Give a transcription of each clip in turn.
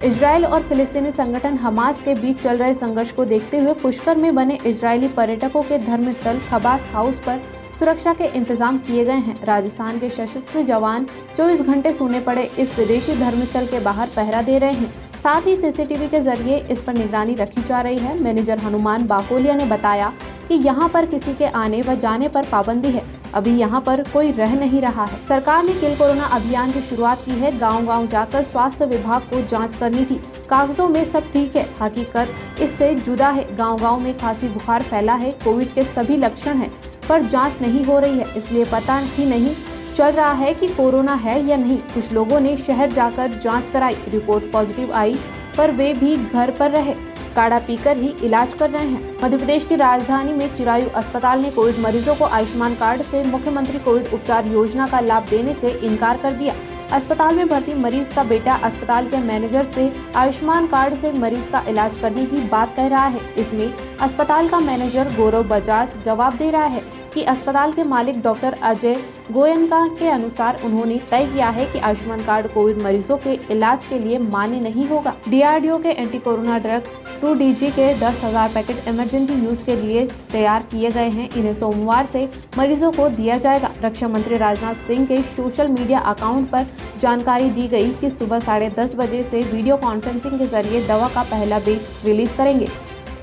Israel और फिलिस्तीनी संगठन हमास के बीच चल रहे संघर्ष को देखते हुए पुष्कर में बने इजरायली पर्यटकों के धर्मस्थल खबास हाउस पर सुरक्षा के इंतजाम किए गए हैं। राजस्थान के सशस्त्र जवान 24 घंटे सोने पड़े इस विदेशी धर्मस्थल के बाहर पहरा दे रहे हैं। साथ ही सीसीटीवी के जरिए इस पर निगरानी रखी जा रही है। मैनेजर हनुमान बाकोलिया ने बताया कि यहाँ पर किसी के आने व जाने पर पाबंदी है। अभी यहाँ पर कोई रह नहीं रहा है। सरकार ने किल कोरोना अभियान की शुरुआत की है। गांव-गांव जाकर स्वास्थ्य विभाग को जांच करनी थी। कागजों में सब ठीक है, हकीकत इससे जुदा है। गांव-गांव में खांसी बुखार फैला है, कोविड के सभी लक्षण हैं, पर जांच नहीं हो रही है, इसलिए पता ही नहीं चल रहा है कि कोरोना है या नहीं। कुछ लोगों ने शहर जाकर जांच कराई, रिपोर्ट पॉजिटिव आई, पर वे भी घर पर रहे, काढ़ा पीकर ही इलाज कर रहे हैं। मध्य प्रदेश की राजधानी में चिरायु अस्पताल ने कोविड मरीजों को आयुष्मान कार्ड से मुख्यमंत्री कोविड उपचार योजना का लाभ देने से इनकार कर दिया। अस्पताल में भर्ती मरीज का बेटा अस्पताल के मैनेजर से आयुष्मान कार्ड से मरीज का इलाज करने की बात कह रहा है। इसमें अस्पताल का मैनेजर गौरव बजाज जवाब दे रहा है कि अस्पताल के मालिक डॉक्टर अजय गोयनका के अनुसार उन्होंने तय किया है कि आयुष्मान कार्ड कोविड मरीजों के इलाज के लिए मान्य नहीं होगा। DRDO के एंटी कोरोना ड्रग 2DG के 10,000 पैकेट इमरजेंसी यूज के लिए तैयार किए गए हैं। इन्हें सोमवार से मरीजों को दिया जाएगा। रक्षा मंत्री राजनाथ सिंह के सोशल मीडिया अकाउंट पर जानकारी दी गई कि सुबह 10:30 बजे से वीडियो कॉन्फ्रेंसिंग के जरिए दवा का पहला बैच रिलीज करेंगे।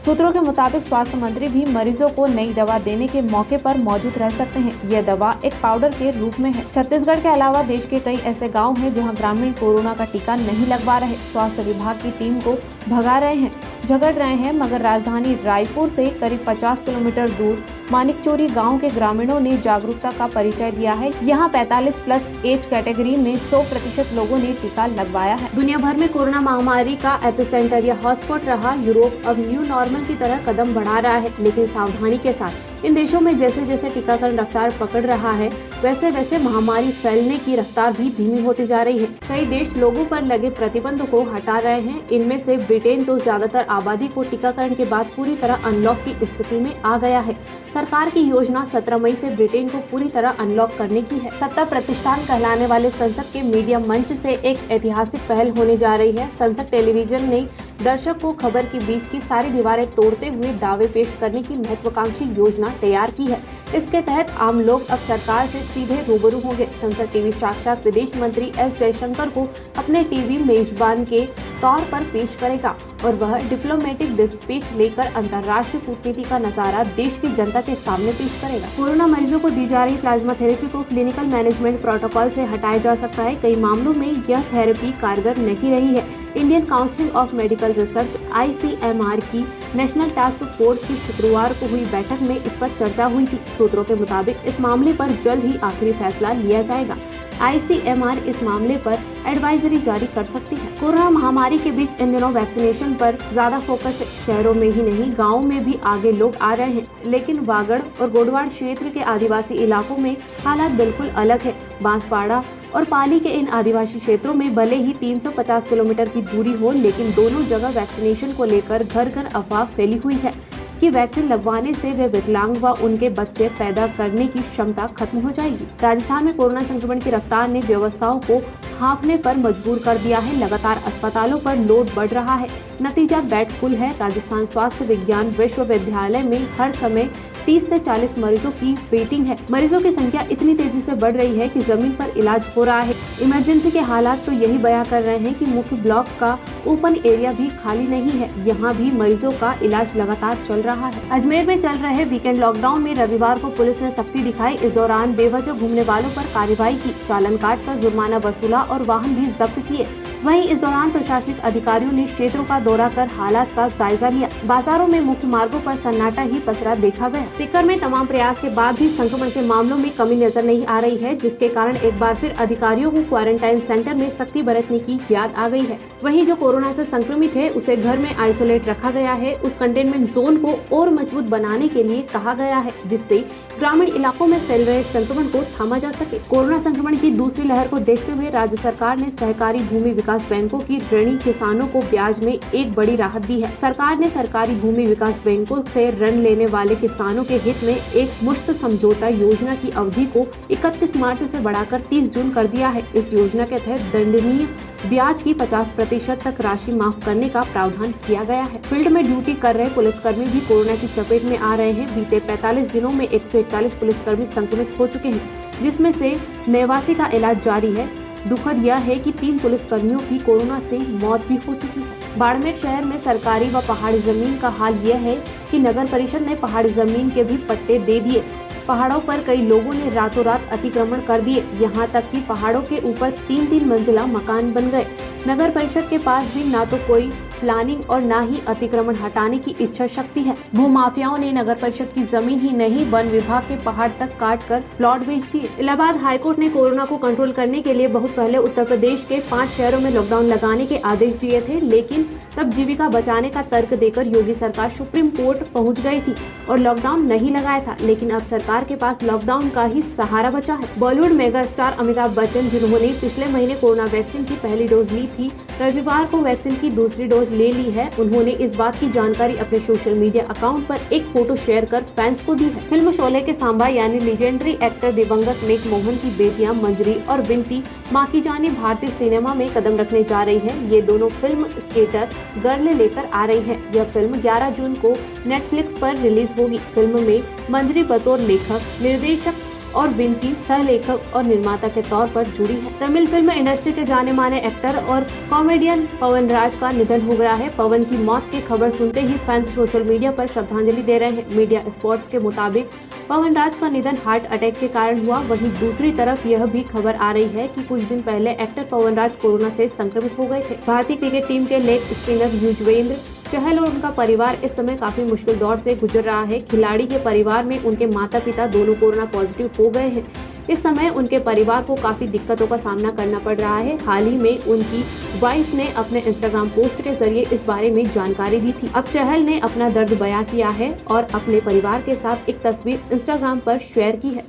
सूत्रों के मुताबिक स्वास्थ्य मंत्री भी मरीजों को नई दवा देने के मौके पर मौजूद रह सकते हैं। यह दवा एक पाउडर के रूप में है। छत्तीसगढ़ के अलावा देश के कई ऐसे गांव हैं जहां ग्रामीण कोरोना का टीका नहीं लगवा रहे। स्वास्थ्य विभाग की टीम को भगा रहे हैं, झगड़ रहे हैं, मगर राजधानी रायपुर से करीब 50 किलोमीटर दूर मानिकचोरी गांव के ग्रामीणों ने जागरूकता का परिचय दिया है। यहाँ 45+ एज कैटेगरी में 100% लोगों ने टीका लगवाया है। दुनिया भर में कोरोना महामारी का एपिसेंटर या हॉटस्पॉट रहा यूरोप अब न्यू नॉर्मल की तरह कदम बढ़ा रहा है, लेकिन सावधानी के साथ। इन देशों में जैसे जैसे टीकाकरण रफ्तार पकड़ रहा है, वैसे वैसे महामारी फैलने की रफ्तार भी धीमी होती जा रही है। कई देश लोगों पर लगे प्रतिबंध को हटा रहे हैं। इनमें से ब्रिटेन तो ज्यादातर आबादी को टीकाकरण के बाद पूरी तरह अनलॉक की स्थिति में आ गया है। सरकार की योजना 17 मई से ब्रिटेन को पूरी तरह अनलॉक करने की है। सत्ता प्रतिष्ठान कहलाने वाले संसद के मीडिया मंच से एक ऐतिहासिक पहल होने जा रही है। संसद टेलीविजन ने दर्शक को खबर के बीच की सारी दीवारें तोड़ते हुए दावे पेश करने की महत्वाकांक्षी योजना तैयार की है। इसके तहत आम लोग अब सरकार से सीधे रूबरू होंगे। संसद टीवी साक्षात विदेश मंत्री एस जयशंकर को अपने टीवी मेजबान के तौर पर पेश करेगा और वह डिप्लोमेटिक स्पीच लेकर अंतर्राष्ट्रीय कूटनीति का नजारा देश की जनता के सामने पेश करेगा। कोरोना मरीजों को दी जा रही प्लाज्मा थेरेपी को क्लिनिकल मैनेजमेंट प्रोटोकॉल से हटाया जा सकता है। कई मामलों में यह थेरेपी कारगर नहीं रही है। Indian council of medical research ICMR की नेशनल टास्क फोर्स की शुक्रवार को हुई बैठक में इस पर चर्चा हुई थी। सूत्रों के मुताबिक इस मामले पर जल्द ही आखिरी फैसला लिया जाएगा। ICMR इस मामले पर एडवाइजरी जारी कर सकती है। कोरोना महामारी के बीच इन दिनों वैक्सीनेशन पर ज्यादा फोकस है। शहरों में ही नहीं, गाँव में भी आगे लोग आ रहे हैं, लेकिन वागड़ और गोडवाड़ क्षेत्र के आदिवासी इलाकों में हालात बिल्कुल अलग है। बांसवाड़ा और पाली के इन आदिवासी क्षेत्रों में भले ही 350 किलोमीटर की दूरी हो, लेकिन दोनों जगह वैक्सीनेशन को लेकर घर घर अफवाह फैली हुई है कि वैक्सीन लगवाने से वे विकलांग व उनके बच्चे पैदा करने की क्षमता खत्म हो जाएगी। राजस्थान में कोरोना संक्रमण की रफ्तार ने व्यवस्थाओं को हाँफने पर मजबूर कर दिया है। लगातार अस्पतालों पर लोड बढ़ रहा है, नतीजा बेड फुल है। राजस्थान स्वास्थ्य विज्ञान विश्वविद्यालय में हर समय 30 से 40 मरीजों की वेटिंग है। मरीजों की संख्या इतनी तेजी से बढ़ रही है कि जमीन पर इलाज हो रहा है। इमरजेंसी के हालात तो यही बयां कर रहे हैं कि मुख्य ब्लॉक का ओपन एरिया भी खाली नहीं है। यहाँ भी मरीजों का इलाज लगातार चल रहा है। अजमेर में चल रहे वीकेंड लॉकडाउन में रविवार को पुलिस ने सख्ती दिखाई। इस दौरान बेवजह घूमने वालों पर कार्रवाई की, चालान काटकर जुर्माना वसूला और वाहन भी जब्त किए। वहीं इस दौरान प्रशासनिक अधिकारियों ने क्षेत्रों का दौरा कर हालात का जायजा लिया। बाजारों में मुख्य मार्गों पर सन्नाटा ही पसरा देखा गया। सीकर में तमाम प्रयास के बाद भी संक्रमण के मामलों में कमी नजर नहीं आ रही है, जिसके कारण एक बार फिर अधिकारियों को क्वारंटाइन सेंटर में सख्ती बरतने की याद आ गई है। वहीं जो कोरोना से संक्रमित है उसे घर में आइसोलेट रखा गया है। उस कंटेनमेंट जोन को और मजबूत बनाने के लिए कहा गया है, जिससे ग्रामीण इलाकों में फैल रहे संक्रमण को थामा जा सके। कोरोना संक्रमण की दूसरी लहर को देखते हुए राज्य सरकार ने सहकारी भूमि विकास बैंकों की ऋणी किसानों को ब्याज में एक बड़ी राहत दी है। सरकार ने सरकारी भूमि विकास बैंकों से ऋण लेने वाले किसानों के हित में एक मुश्त समझौता योजना की अवधि को 31 मार्च से बढ़ाकर 30 जून कर दिया है। इस योजना के तहत दंडनीय ब्याज की 50% तक राशि माफ करने का प्रावधान किया गया है। फील्ड में ड्यूटी कर रहे पुलिसकर्मी भी कोरोना की चपेट में आ रहे हैं। बीते 45 दिनों में 141 पुलिसकर्मी संक्रमित हो चुके हैं, जिसमें से 89 का इलाज जारी है। दुखद यह है कि 3 पुलिसकर्मियों की कोरोना से मौत भी हो चुकी है। बाड़मेर शहर में सरकारी व पहाड़ी जमीन का हाल यह है कि नगर परिषद ने पहाड़ी जमीन के भी पट्टे दे दिए। पहाड़ों पर कई लोगों ने रातों रात अतिक्रमण कर दिए, यहाँ तक कि पहाड़ों के ऊपर 3-3 मंजिला मकान बन गए। नगर परिषद के पास भी ना तो कोई प्लानिंग और ना ही अतिक्रमण हटाने की इच्छा शक्ति है। भूमाफियाओं ने नगर परिषद की जमीन ही नहीं, वन विभाग के पहाड़ तक काट कर प्लॉट बेच दिए। इलाहाबाद हाईकोर्ट ने कोरोना को कंट्रोल करने के लिए बहुत पहले उत्तर प्रदेश के 5 शहरों में लॉकडाउन लगाने के आदेश दिए थे, लेकिन तब जीविका बचाने का तर्क देकर योगी सरकार सुप्रीम कोर्ट पहुंच गई थी और लॉकडाउन नहीं लगाया था। लेकिन अब सरकार के पास लॉकडाउन का ही सहारा बचा है। बॉलीवुड मेगा स्टार अमिताभ बच्चन, जिन्होंने पिछले महीने कोरोना वैक्सीन की पहली डोज ली थी, रविवार को वैक्सीन की दूसरी डोज ले ली है। उन्होंने इस बात की जानकारी अपने सोशल मीडिया अकाउंट पर एक फोटो शेयर कर फैंस को दी है। फिल्म शोले के सांबा यानी लीजेंडरी एक्टर दिवंगत नेक मोहन की बेटियां मंजरी और विनती मां की जानी भारतीय सिनेमा में कदम रखने जा रही है। ये दोनों फिल्म स्केटर गर्ल लेकर आ रही है। यह फिल्म 11 जून को नेटफ्लिक्स पर रिलीज होगी। फिल्म में मंजरी बतौर लेखक, निर्देशक और विनती सह-लेखक और निर्माता के तौर पर जुड़ी है। तमिल फिल्म इंडस्ट्री के जाने माने एक्टर और कॉमेडियन पवन राज का निधन हो गया है। पवन की मौत की खबर सुनते ही फैंस सोशल मीडिया पर श्रद्धांजलि दे रहे हैं। मीडिया स्पॉट्स के मुताबिक पवन राज का निधन हार्ट अटैक के कारण हुआ। वहीं दूसरी तरफ यह भी खबर आ रही है कि कुछ दिन पहले एक्टर पवन राज कोरोना से संक्रमित हो गए थे। भारतीय क्रिकेट टीम के लेग स्पिनर युजवेंद्र चहल और उनका परिवार इस समय काफी मुश्किल दौर से गुजर रहा है। खिलाड़ी के परिवार में उनके माता पिता दोनों कोरोना पॉजिटिव हो गए हैं। इस समय उनके परिवार को काफी दिक्कतों का सामना करना पड़ रहा है। हाल ही में उनकी वाइफ ने अपने इंस्टाग्राम पोस्ट के जरिए इस बारे में जानकारी दी थी। अब चहल ने अपना दर्द बयां किया है और अपने परिवार के साथ एक तस्वीर इंस्टाग्राम पर शेयर की है।